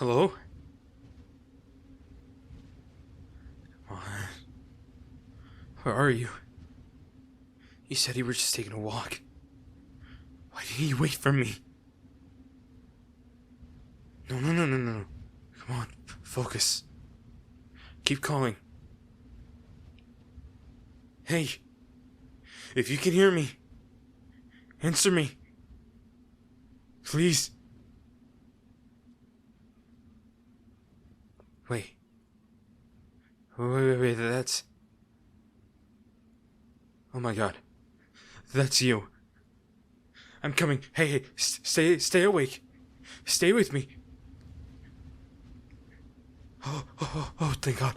Hello? Come on. Where are you? You said you were just taking a walk. Why didn't you wait for me? No. Come on, focus. Keep calling. Hey, if you can hear me, answer me. Please. Wait, that's... Oh my god. That's you. I'm coming. Hey, stay awake. Stay with me. Oh, thank God.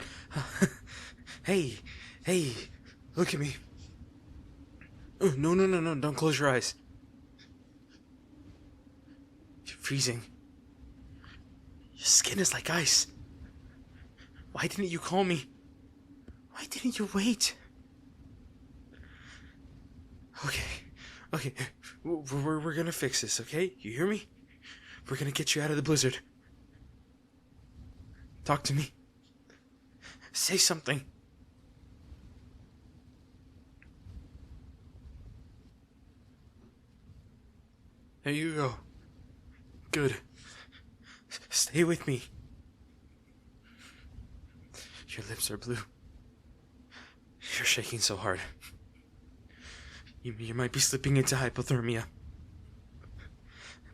Hey, look at me. No, don't close your eyes. You're freezing. Your skin is like ice. Why didn't you call me? Why didn't you wait? Okay, we're gonna fix this, okay? You hear me? We're gonna get you out of the blizzard. Talk to me. Say something. There you go. Good. Stay with me. Your lips are blue. You're shaking so hard. You might be slipping into hypothermia.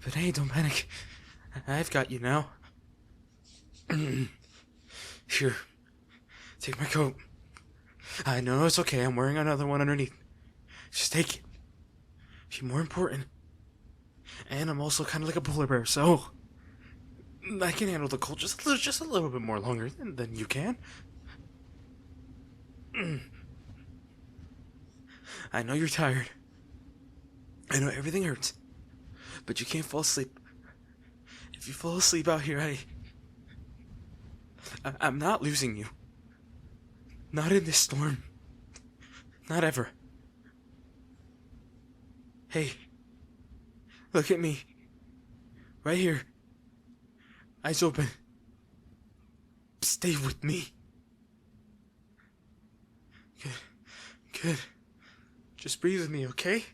But hey, don't panic. I've got you now. Here. Take my coat. I know it's okay. I'm wearing another one underneath. Just take it. You're more important. And I'm also kind of like a polar bear, so I can handle the cold just a little bit more longer than you can. I know you're tired. I know everything hurts. But you can't fall asleep. If you fall asleep out here, I'm not losing you. Not in this storm. Not ever. Hey. Look at me. Right here. Eyes open. Stay with me. Good. Just breathe with me, okay?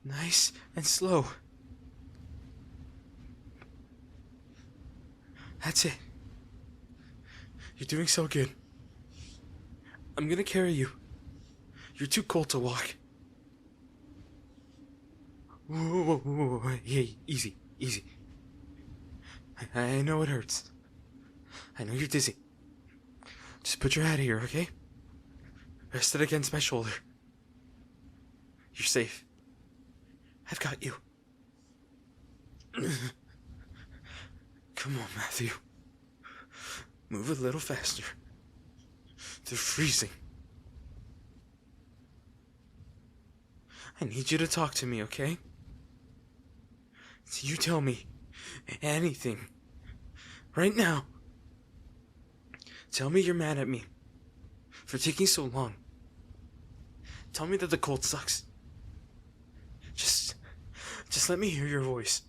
Nice and slow. That's it. You're doing so good. I'm gonna carry you. You're too cold to walk. Whoa. Hey, easy. I know it hurts. I know you're dizzy. Just put your head here, okay? Rest it against my shoulder. You're safe. I've got you. Come on, Matthew. Move a little faster. They're freezing. I need you to talk to me, okay? So you tell me anything. Right now. Tell me you're mad at me for taking so long. Tell me that the cold sucks. Just let me hear your voice.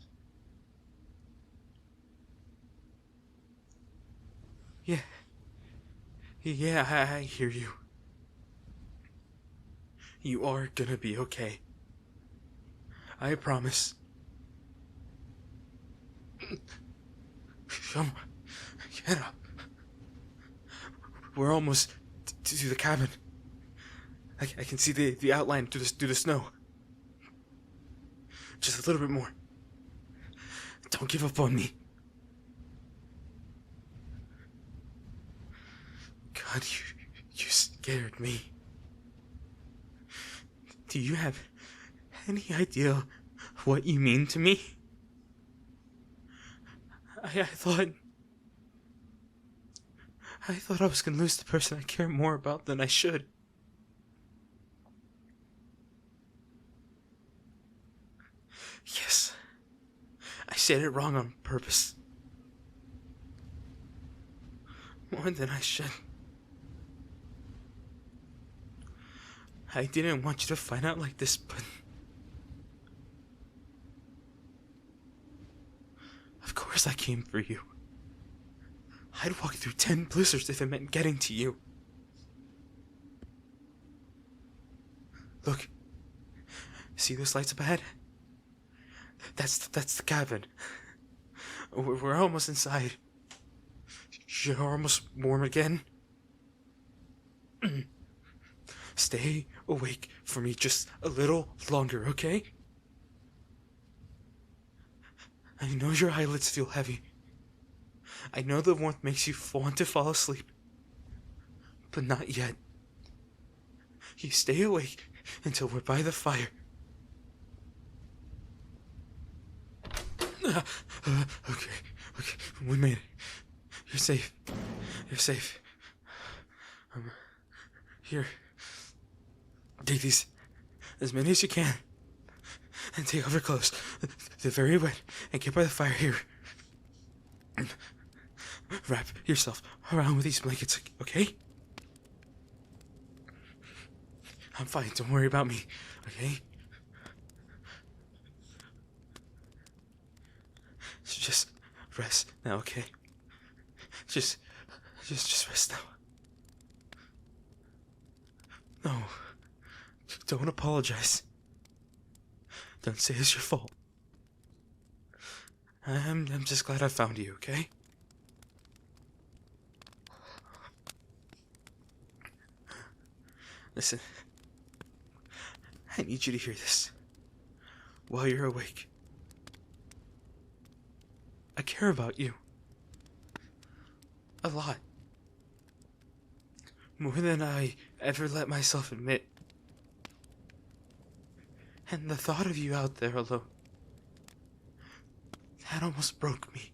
Yeah, I hear you. You are gonna be okay. I promise. Come on, get up. We're almost to the cabin. I can see the outline through the snow. Just a little bit more. Don't give up on me. God, you scared me. Do you have any idea what you mean to me? I thought I was gonna lose the person I care more about than I should. Yes, I said it wrong on purpose. More than I should. I didn't want you to find out like this, but course I came for you. I'd walk through 10 blizzards if it meant getting to you. Look. See those lights up ahead? That's the cabin. We're almost inside. You're almost warm again. Stay awake for me just a little longer, okay? I know your eyelids feel heavy. I know the warmth makes you want to fall asleep. But not yet. You stay awake until we're by the fire. Okay, we made it. You're safe. You're safe. Here. Take these. As many as you can. And take off your clothes. They're very wet. And get by the fire here. Wrap yourself around with these blankets, okay? I'm fine. Don't worry about me, okay? Just rest now, okay? Just rest now. No, don't apologize. Don't say it's your fault. I'm just glad I found you, okay? Listen, I need you to hear this while you're awake. I care about you. A lot. More than I ever let myself admit. And the thought of you out there alone, that almost broke me.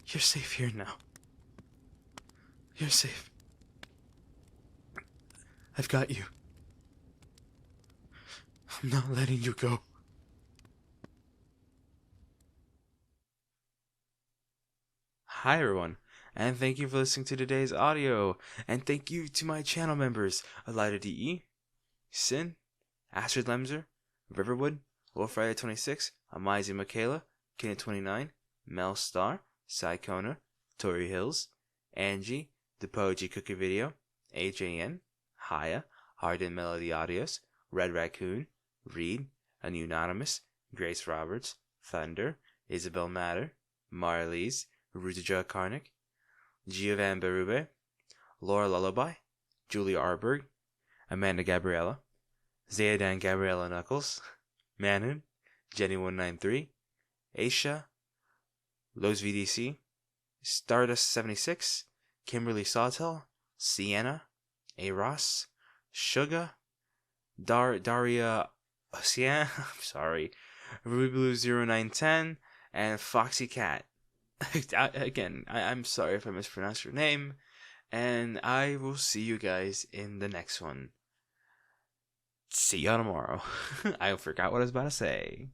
You're safe here now. You're safe. I've got you. I'm not letting you go. Hi everyone, and thank you for listening to today's audio, and thank you to my channel members, realitydreamsbusiness, Sin, Astrid Lemser, Riverwood, Wolfrider26, Amazi Michaela, Kenneth29, Mel Star, Psychona, Tori Hills, Angie, The Poji Cookie Video, AJN, Haya, Hardin Melody Audios, Red Raccoon, Reed, Anonymous, Grace Roberts, Thunder, Isabel Matter, Marlies, Rutuja Karnik, Giovan Berube, Laura Lullaby, Julia Arberg, Amanda Gabriella, Zayadan Gabriella Knuckles, Manon, Jenny193, Aisha, Los VDC, Stardust76, Kimberly Sawtell, Sienna, A. Ross, Suga, Daria Ocean, I'm sorry, Ruby Blue 0910, and Foxy Cat. Again, I'm sorry if I mispronounced your name, and I will see you guys in the next one. See y'all tomorrow. I forgot what I was about to say.